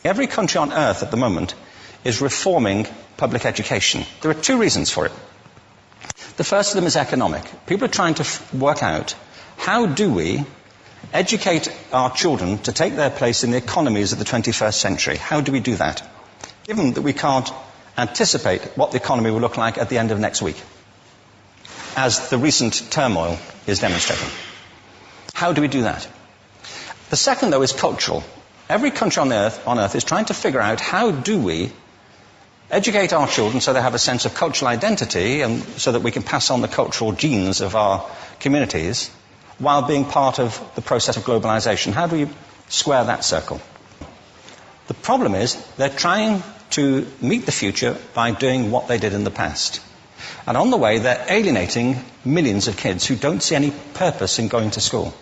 Every country on earth at the moment is reforming public education. There are two reasons for it. The first of them is economic. People are trying to work out, how do we educate our children to take their place in the economies of the 21st century? How do we do that, given that we can't anticipate what the economy will look like at the end of next week, as the recent turmoil is demonstrating? How do we do that? The second, though, is cultural. Every country on earth is trying to figure out, how do we educate our children so they have a sense of cultural identity and so that we can pass on the cultural genes of our communities while being part of the process of globalization? How do we square that circle? The problem is they're trying to meet the future by doing what they did in the past. And on the way, they're alienating millions of kids who don't see any purpose in going to school.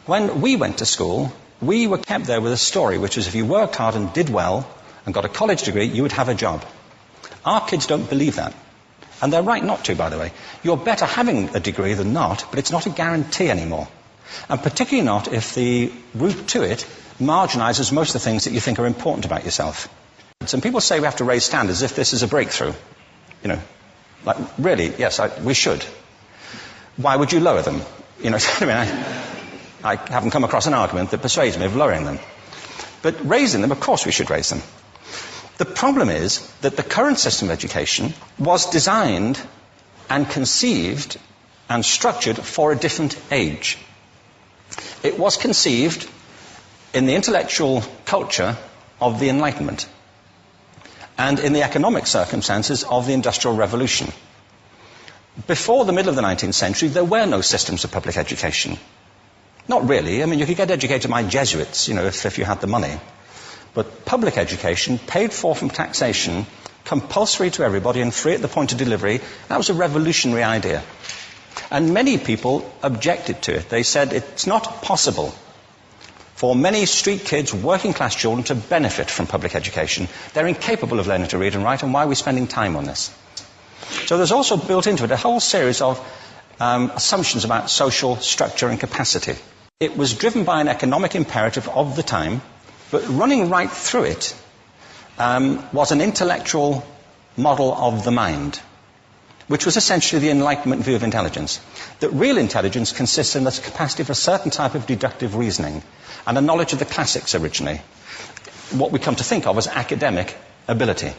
When we went to school, we were kept there with a story, which was if you worked hard and did well and got a college degree, you would have a job. Our kids don't believe that. And they're right not to, by the way. You're better having a degree than not, but it's not a guarantee anymore. And particularly not if the route to it marginalizes most of the things that you think are important about yourself. Some people say we have to raise standards as if this is a breakthrough. You know, like, really, yes, we should. Why would you lower them? You know, I mean, I haven't come across an argument that persuades me of lowering them. But raising them, of course we should raise them. The problem is that the current system of education was designed and conceived and structured for a different age. It was conceived in the intellectual culture of the Enlightenment and in the economic circumstances of the Industrial Revolution. Before the middle of the 19th century, there were no systems of public education. Not really. I mean, you could get educated by Jesuits, you know, if you had the money. But public education, paid for from taxation, compulsory to everybody and free at the point of delivery, that was a revolutionary idea. And many people objected to it. They said it's not possible for many street kids, working class children, to benefit from public education. They're incapable of learning to read and write, and why are we spending time on this? So there's also built into it a whole series of assumptions about social structure and capacity. It was driven by an economic imperative of the time, but running right through it was an intellectual model of the mind, which was essentially the Enlightenment view of intelligence. That real intelligence consists in the capacity for a certain type of deductive reasoning and a knowledge of the classics originally, what we come to think of as academic ability.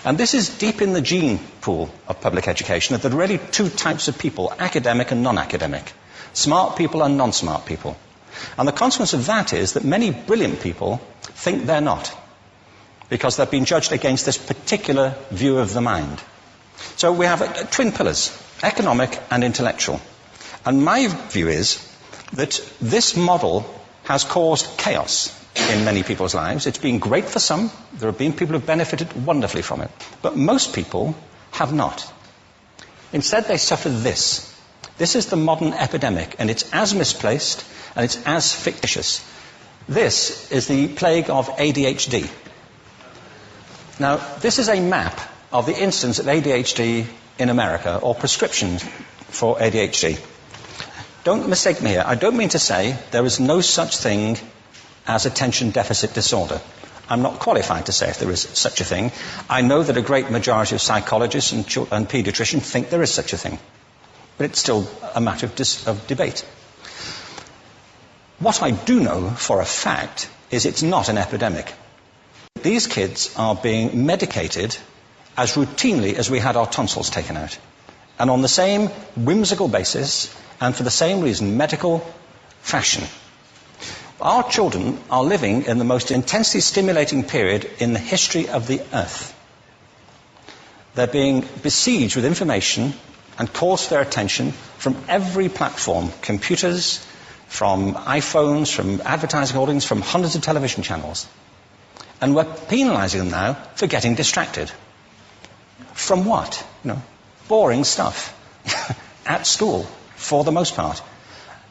And this is deep in the gene pool of public education, that there are really two types of people, academic and non-academic, smart people and non-smart people. And the consequence of that is that many brilliant people think they're not, because they've been judged against this particular view of the mind. So we have twin pillars, economic and intellectual. And my view is that this model has caused chaos in many people's lives. It's been great for some. There have been people who have benefited wonderfully from it. But most people have not. Instead, they suffer this. This is the modern epidemic, and it's as misplaced and it's as fictitious. This is the plague of ADHD. Now, this is a map of the incidence of ADHD in America, or prescriptions for ADHD. Don't mistake me here. I don't mean to say there is no such thing as attention deficit disorder. I'm not qualified to say if there is such a thing. I know that a great majority of psychologists and paediatricians think there is such a thing. But it's still a matter of debate. What I do know for a fact is it's not an epidemic. These kids are being medicated as routinely as we had our tonsils taken out. And on the same whimsical basis, and for the same reason, medical fashion. Our children are living in the most intensely stimulating period in the history of the earth. They're being besieged with information and calls for their attention from every platform, computers, from iPhones, from advertising holdings, from hundreds of television channels. And we're penalizing them now for getting distracted. From what? You know, boring stuff. At school, for the most part.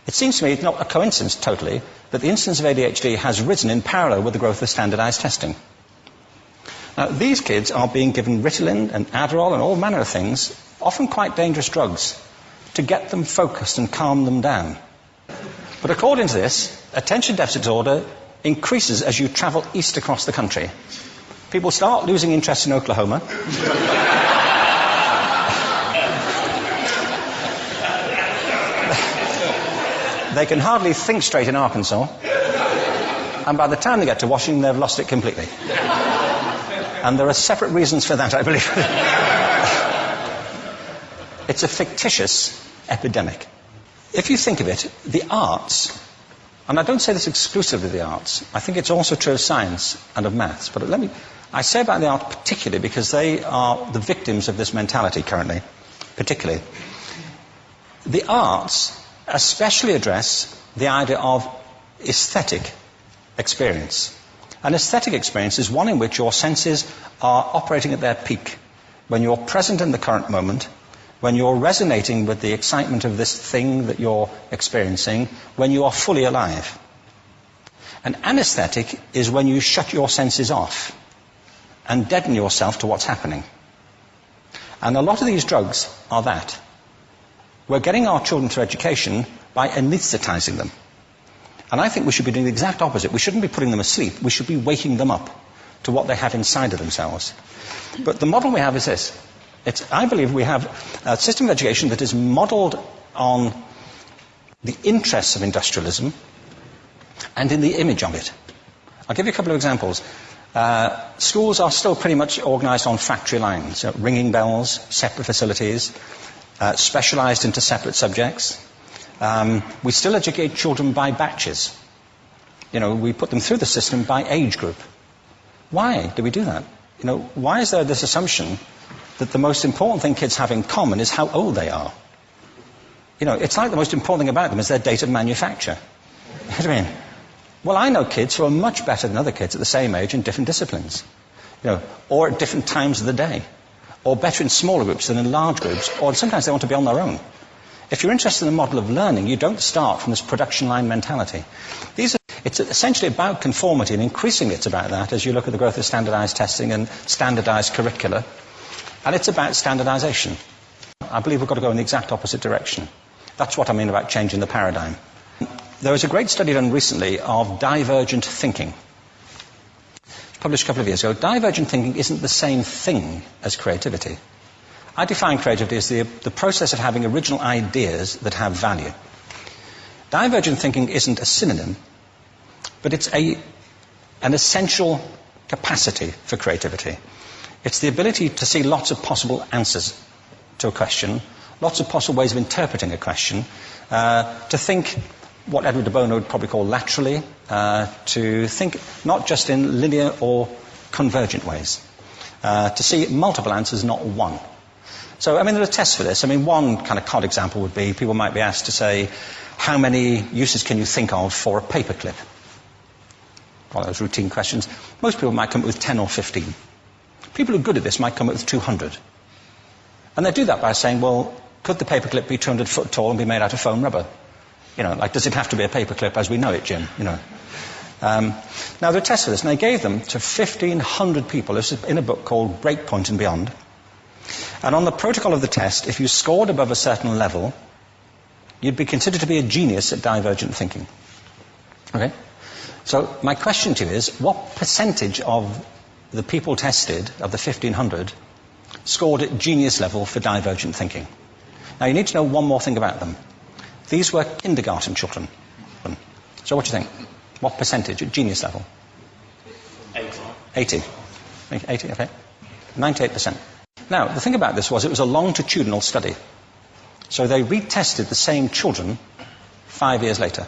It seems to me it's not a coincidence totally that the incidence of ADHD has risen in parallel with the growth of standardized testing. Now, these kids are being given Ritalin and Adderall and all manner of things, often quite dangerous drugs, to get them focused and calm them down. But according to this, attention deficit disorder increases as you travel east across the country. People start losing interest in Oklahoma. They can hardly think straight in Arkansas. And by the time they get to Washington, they've lost it completely. And there are separate reasons for that, I believe. It's a fictitious epidemic. If you think of it, the arts, and I don't say this exclusively of the arts, I think it's also true of science and of maths, but I say about the arts particularly because they are the victims of this mentality currently, particularly. The arts especially address the idea of aesthetic experience. An aesthetic experience is one in which your senses are operating at their peak, when you're present in the current moment, when you're resonating with the excitement of this thing that you're experiencing, when you are fully alive. An anesthetic is when you shut your senses off and deaden yourself to what's happening. And a lot of these drugs are that. We're getting our children through education by anesthetizing them. And I think we should be doing the exact opposite. We shouldn't be putting them asleep. We should be waking them up to what they have inside of themselves. But the model we have is this. I believe we have a system of education that is modeled on the interests of industrialism and in the image of it. I'll give you a couple of examples. Schools are still pretty much organized on factory lines, ringing bells, separate facilities, specialized into separate subjects. We still educate children by batches. We put them through the system by age group. Why do we do that? Why is there this assumption that the most important thing kids have in common is how old they are? It's like the most important thing about them is their date of manufacture. You know what I mean? Well, I know kids who are much better than other kids at the same age in different disciplines, or at different times of the day, or better in smaller groups than in large groups, or sometimes they want to be on their own. If you're interested in the model of learning, you don't start from this production line mentality. It's essentially about conformity, and increasingly it's about that as you look at the growth of standardized testing and standardized curricula. And it's about standardization. I believe we've got to go in the exact opposite direction. That's what I mean about changing the paradigm. There was a great study done recently of divergent thinking. Published a couple of years ago. Divergent thinking isn't the same thing as creativity. I define creativity as the process of having original ideas that have value. Divergent thinking isn't a synonym, but it's an essential capacity for creativity. It's the ability to see lots of possible answers to a question, lots of possible ways of interpreting a question, to think what Edward de Bono would probably call laterally, to think not just in linear or convergent ways, to see multiple answers, not one. So, there are tests for this. One kind of cod example would be, people might be asked to say, how many uses can you think of for a paperclip? Well, those routine questions. Most people might come up with 10 or 15. People who are good at this might come up with 200. And they do that by saying, well, could the paperclip be 200 foot tall and be made out of foam rubber? Does it have to be a paperclip as we know it, Jim? Now, there are tests for this, and they gave them to 1,500 people. This is in a book called Breakpoint and Beyond. And on the protocol of the test, if you scored above a certain level, you'd be considered to be a genius at divergent thinking. Okay? So my question to you is, what percentage of the people tested, of the 1,500, scored at genius level for divergent thinking? Now, you need to know one more thing about them. These were kindergarten children. So what do you think? What percentage at genius level? 80. 80, okay. 98%. Now, the thing about this was it was a longitudinal study. So they retested the same children 5 years later,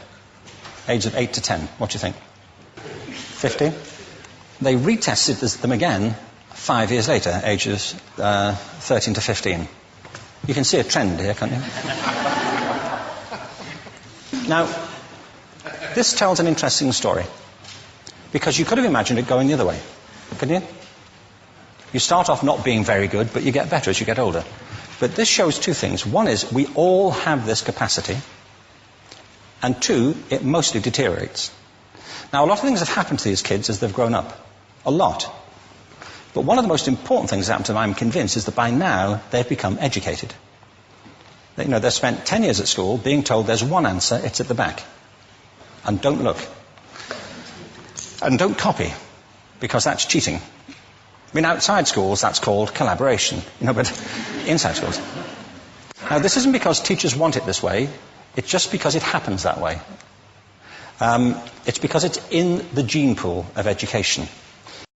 ages of 8 to 10. What do you think? 50? They retested them again 5 years later, ages 13 to 15. You can see a trend here, can't you? Now, this tells an interesting story, because you could have imagined it going the other way, couldn't you? You start off not being very good, but you get better as you get older. But this shows two things. One is we all have this capacity, and two, it mostly deteriorates. Now, a lot of things have happened to these kids as they've grown up. A lot. But one of the most important things that happened to them, I'm convinced, is that by now they've become educated. They've spent 10 years at school being told there's one answer, it's at the back. And don't look. And don't copy, because that's cheating. I mean, outside schools, that's called collaboration, but inside schools. Now, this isn't because teachers want it this way, it's just because it happens that way. It's because it's in the gene pool of education.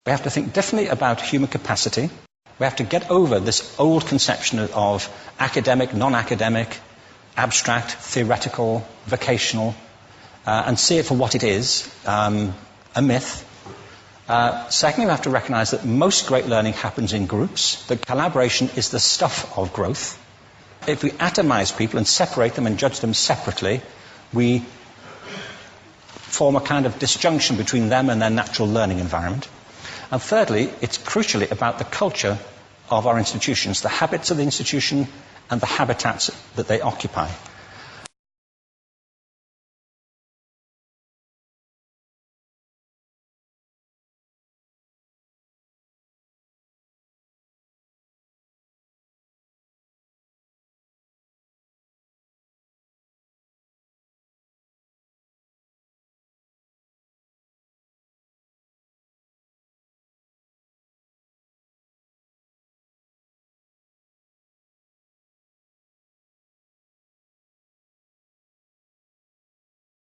We have to think differently about human capacity. We have to get over this old conception of academic, non-academic, abstract, theoretical, vocational, and see it for what it is, a myth. Secondly, we have to recognize that most great learning happens in groups, that collaboration is the stuff of growth. If we atomize people and separate them and judge them separately, we form a kind of disjunction between them and their natural learning environment. And thirdly, it's crucially about the culture of our institutions, the habits of the institution and the habitats that they occupy.